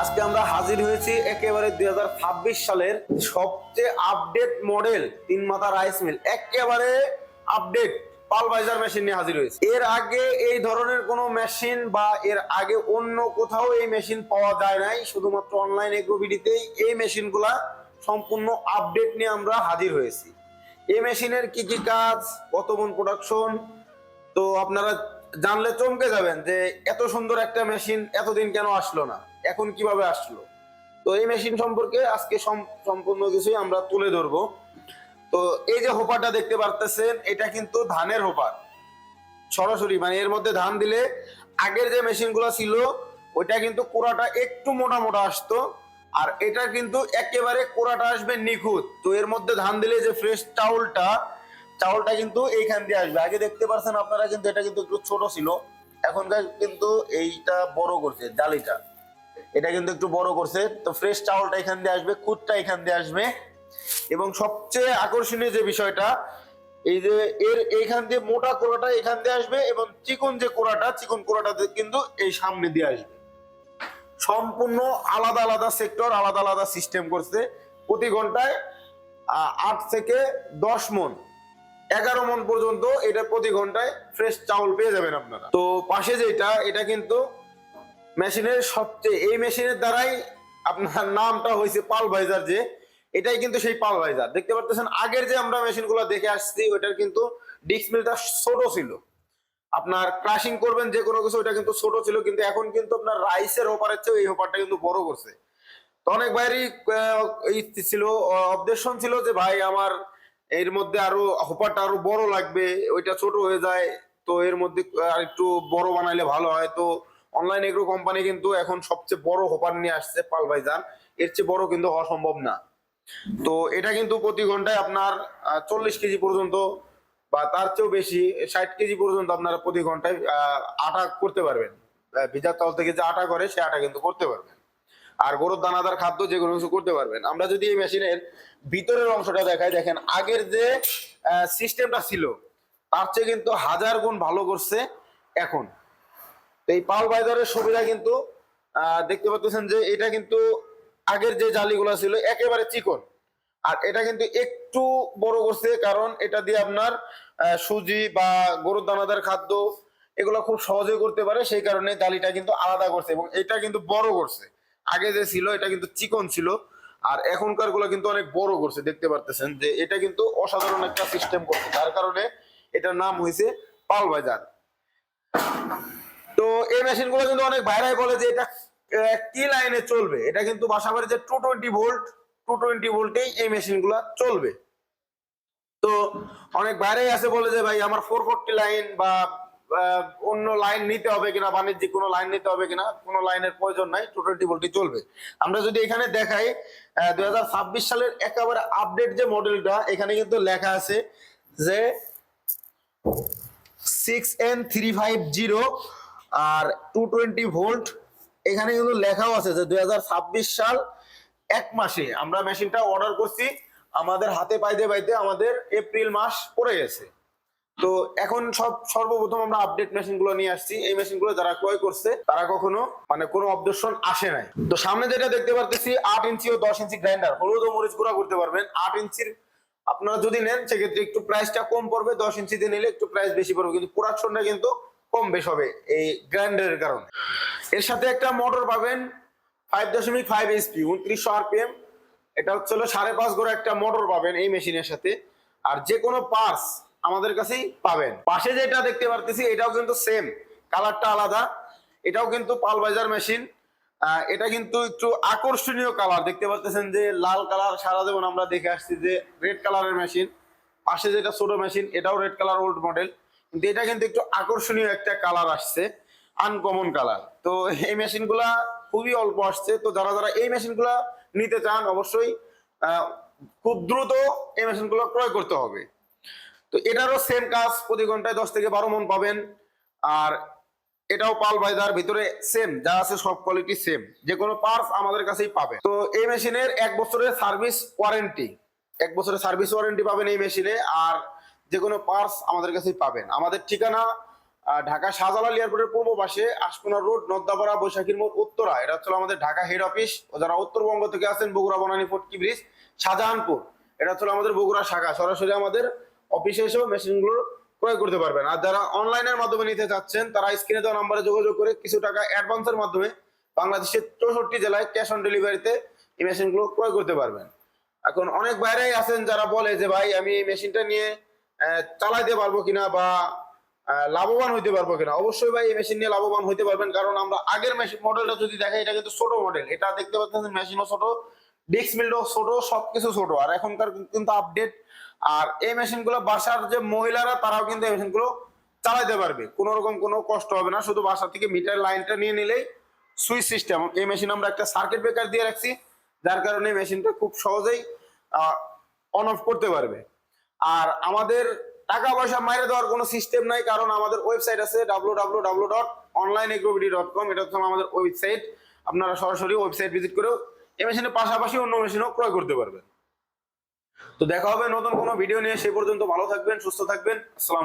আজকে আমরা হাজির হয়েছি একেবারে 2026 সালের সবচেয়ে আপডেট মডেল তিন মাথা রাইস মিল, একেবারে আপডেট পালভাইজার মেশিন নিয়ে হাজির হয়েছে। এর আগে এই ধরনের কোনো মেশিন বা এর আগে অন্য কোথাও এই মেশিন পাওয়া যায় নাই, শুধুমাত্র অনলাইন এগ্রোবিডিতেই এই মেশিনগুলা সম্পূর্ণ আপডেট নিয়ে আমরা হাজির হয়েছি। এই মেশিনের কি কি কাজ, কত মন প্রোডাকশন, তো আপনারা জানলে চমকে যাবেন যে এত সুন্দর একটা মেশিন এতদিন কেন আসলো না, এখন কিভাবে আসলো। তো এই মেশিন সম্পর্কে আজকে সম্পূর্ণ কিছুই আমরা তুলে ধরবো। তো এই যে হোপারটা দেখতে পারতেছেন, এটা কিন্তু ধানের হোপার, সরাসরি মানে এর মধ্যে ধান দিলে আগের যে মেশিনগুলো ছিল ওইটা কিন্তু কোড়াটা একটু মোটা মোটা আসতো, আর এটা কিন্তু একেবারে কোড়াটা আসবে নিখুঁত। তো এর মধ্যে ধান দিলে যে ফ্রেশ চাউলটা কিন্তু এইখান দিয়ে আসবে। আগে দেখতে পাচ্ছেন আপনারা কিন্তু এটা কিন্তু একটু ছোট ছিল, এখনকার কিন্তু এইটা বড় করছে, জালিটা এটা কিন্তু একটু বড় করছে। তো ফ্রেশ চাউলটা এখান দিয়ে আসবে, খুদটা এখান দিয়ে আসবে, এবং সবচেয়ে আকর্ষণীয় যে বিষয়টা এই যে এর এইখান দিয়ে মোটা কোড়াটা এখান দিয়ে আসবে, এবং চিকন কোড়াটা কিন্তু এই সামনে দিয়ে আসবে। সম্পূর্ণ আলাদা আলাদা সেক্টর, আলাদা আলাদা সিস্টেম করছে। প্রতি ঘন্টায় 8 থেকে 10 মন, 11 মন পর্যন্ত এটা প্রতি ঘন্টায় ফ্রেশ চাউল পেয়ে যাবেন আপনারা। তো পাশে যেটা, এটা কিন্তু মেশিনের সবচেয়ে, এই মেশিনের দ্বারাই আপনার নামটা হয়েছে পালভাইজার, যে এটাই কিন্তু সেই পালভাইজার। দেখতে পাচ্ছেন আগের যে আমরা মেশিনগুলো দেখে আসছি ওইটার কিন্তু ডিস্ক মিলটা ছোট ছিল, আপনার ক্রাশিং করবেন যে কোনো কিছু, ওইটা কিন্তু ছোট ছিল, কিন্তু এখন কিন্তু আপনার রাইসের হোপারের চেয়ে এই হোপারটা কিন্তু বড় করছে। তো অনেক ভাইয়েরই এই ছিল, অবজেকশন ছিল যে ভাই আমার এর মধ্যে আরো হোপারটা আরো বড় লাগবে, ওইটা ছোট হয়ে যায়, তো এর মধ্যে আর একটু বড় বানাইলে ভালো হয়। তো অনলাইন এগ্রো কোম্পানি কিন্তু এখন সবচেয়ে বড় হোপার নিয়ে আসছে পালভাইজার, এর চেয়ে বড় কিন্তু হওয়া সম্ভব না। তো এটা কিন্তু প্রতি ঘন্টায় আপনার 40 কেজি পর্যন্ত বা তার চেয়েও বেশি, 60 কেজি পর্যন্ত আপনারা প্রতি ঘন্টায় আটা করতে পারবেন। ভিজা চাল থেকে যে আটা করে সে আটা কিন্তু করতে পারবেন, আর গরুর দানাদার খাদ্য যে কোনো কিছু করতে পারবেন। আমরা যদি এই মেশিনের ভিতরের অংশটা দেখাই, দেখেন আগের যে সিস্টেমটা ছিল তার চেয়ে কিন্তু 1000 গুণ ভালো করছে এখন। এই পালভাইজারের সুবিধা কিন্তু দেখতে পাচ্ছেন যে এটা কিন্তু আগের যে জালিগুলো ছিল একেবারে চিকন, আর এটা কিন্তু একটু বড় করছে, কারণ এটা দিয়ে আপনার সুজি বা গরুর দানাদার খাদ্য এগুলো খুব সহজে করতে পারে, সেই কারণে জালিটা কিন্তু আলাদা করছে, এবং এটা কিন্তু বড় করছে। আগে যে ছিল এটা কিন্তু চিকন ছিল, আর এখনকার গুলো কিন্তু অনেক বড় করছে। দেখতে পারতেছেন যে এটা কিন্তু অসাধারণ একটা সিস্টেম করছে, যার কারণে এটার নাম হয়েছে পালভাইজার। তো এই মেশিন গুলো কিন্তু অনেক ভাইরাই বলে যে এটা কি লাইনে চলবে, এটা কিন্তু বাসাবাড়ি যে 220 ভোল্টেই এই মেশিন গুলা চলবে। তো অনেক বাইরেই আছে বলে যে ভাই আমার 440 লাইন বা অন্য লাইন নিতে হবে কিনা, বাণিজ্যিক কোনো লাইন নিতে হবে কিনা, কোনো লাইনের প্রয়োজন নাই, 220 ভোল্টই চলবে। আমরা যদি এখানে দেখাই 2026 সালের একেবারে আপডেট যে মডেলটা, এখানে কিন্তু লেখা আছে যে 6N350 আর 220 ভোল্ট। এখানে কিন্তু লেখাও আছে যে 2026 সাল 1 মাসে আমরা মেশিনটা অর্ডার করছি, আমাদের হাতে পাইতে পাইতে আমাদের এপ্রিল মাস পড়ে গেছে। তো এখন সর্বপ্রথম আমরা আপডেট মেশিনগুলো নিয়ে আসছি। এই মেশিনগুলো যারা ক্রয় করছে তারা কখনো মানে কোনো অবজেকশন আসে নাই। তো সামনে যেটা দেখতে পারতেছি 8 ইঞ্চি ও 10 ইঞ্চি গ্রাইন্ডার, হলুদ ও মরিচ গুঁড়া করতে পারবেন। 8 ইঞ্চির আপনারা যদি নেন সেক্ষেত্রে একটু প্রাইসটা কম পড়বে, 10 ইঞ্চিতে নিলে একটু প্রাইস বেশি পড়বে, কিন্তু প্রোডাকশনটা কিন্তু কম বেশ হবে এই গ্রাইন্ডারের কারণে। এর সাথে একটা মোটর পাবেন 5.5 এইচপি 2900 আরপিএম, এটা হচ্ছে 5.5 গড় একটা মোটর পাবেন এই মেশিনের সাথে। আর যে কোনো পার্টস আমাদের কাছেই পাবেন। পাশে যেটা দেখতে পারতেছি এটাও কিন্তু সেম, কালারটা আলাদা, এটাও কিন্তু পালভাইজার মেশিন। এটা কিন্তু একটু আকর্ষণীয় কালার, দেখতে পাচ্ছেন যে লাল কালার, সারা জীবন আমরা দেখে আসছি যে রেড কালারের মেশিন। পাশে যেটা ছোট মেশিন এটাও রেড কালার, ওল্ড মডেল, কিন্তু এটা কিন্তু একটু আকর্ষণীয় একটা কালার আসছে, আনকমন কালার। তো এই মেশিনগুলা খুবই অল্প আসছে, তো যারা যারা এই মেশিনগুলা নিতে চান অবশ্যই খুব দ্রুত এই মেশিনগুলো ক্রয় করতে হবে। তো এটারও সেম কাজ, প্রতি ঘন্টায় 10 থেকে 12 মন পাবেন, আর এটাও পালভাইজার, ভিতরে সেম যা আছে সব কোয়ালিটি সেম, যে কোনো পার্টস আমাদের কাছেই পাবেন। তো এই মেশিনের 1 বছরের সার্ভিস ওয়ারেন্টি, 1 বছরের সার্ভিস ওয়ারেন্টি পাবেন এই মেশিনে, আর যে কোনো পার্টস আমাদের কাছেই পাবেন। আমাদের ঠিকানা ঢাকা শাহজালাল এয়ারপোর্টের পূর্ব পাশে আশকোনা রোড, নদ্দাপাড়া, বৈশাখীর মোড়, উত্তরা। এটা হচ্ছে আমাদের ঢাকা হেড অফিস। ও যারা উত্তরবঙ্গ থেকে আছেন, বগুড়া, বনানী, ফটকি ব্রিজ, শাহজাহানপুর, এটা হচ্ছে আমাদের বগুড়া শাখা। সরাসরি আমাদের অফিসে এসেও মেশিনগুলো ক্রয় করতে পারবেন। আর যারা অনলাইনের মাধ্যমে নিতে চাচ্ছেন, তারা স্ক্রিনে দেওয়া নাম্বারে যোগাযোগ করে কিছু টাকা অ্যাডভান্সের মাধ্যমে বাংলাদেশের 64 জেলায় ক্যাশ অন ডেলিভারিতে এই মেশিনগুলো ক্রয় করতে পারবেন। এখন অনেক বাইরেই আছেন যারা বলে যে ভাই আমি এই মেশিনটা নিয়ে চালাইতে পারবো কিনা বা লাভবান হইতে পারবো কিনা। অবশ্যই ভাই এই মেশিন নিয়ে লাভবান হইতে পারবেন, কারণ আমরা আগের মেশিন মডেলটা যদি দেখাই, এটা কিন্তু ছোট মডেল। এটা দেখতে পাচ্ছেন মেশিনও ছোট, ডিস্ক মিলটাও ছোট, সবকিছু ছোট। আর এখনকার কিন্তু আপডেট। আর এই মেশিনগুলো বাসার যে মহিলারা তারাও কিন্তু এই মেশিনগুলো চালাইতে পারবে, কোনো রকম কোনো কষ্ট হবে না। শুধু বাসা থেকে মিটার লাইনটা নিয়ে নিলেই সুইচ সিস্টেম। এই মেশিন আমরা একটা সার্কিট ব্রেকার দিয়ে রাখছি, যার কারণে মেশিনটা খুব সহজেই অন অফ করতে পারবে। আর আমাদের টাকা পয়সা মাইরে দেওয়ার কোনো সিস্টেম নাই, কারণ আমাদের ওয়েবসাইট আছে www.onlineagrobity.com। এটা হচ্ছে আমাদের ওয়েবসাইট। আপনারা সরাসরি ওয়েবসাইট ভিজিট করেও এই মেশিনের পাশাপাশি অন্য মেশিনও ক্রয় করতে পারবেন। তো দেখা হবে নতুন কোনো ভিডিও নিয়ে। সেই পর্যন্ত ভালো থাকবেন, সুস্থ থাকবেন। আসসালামু আলাইকুম।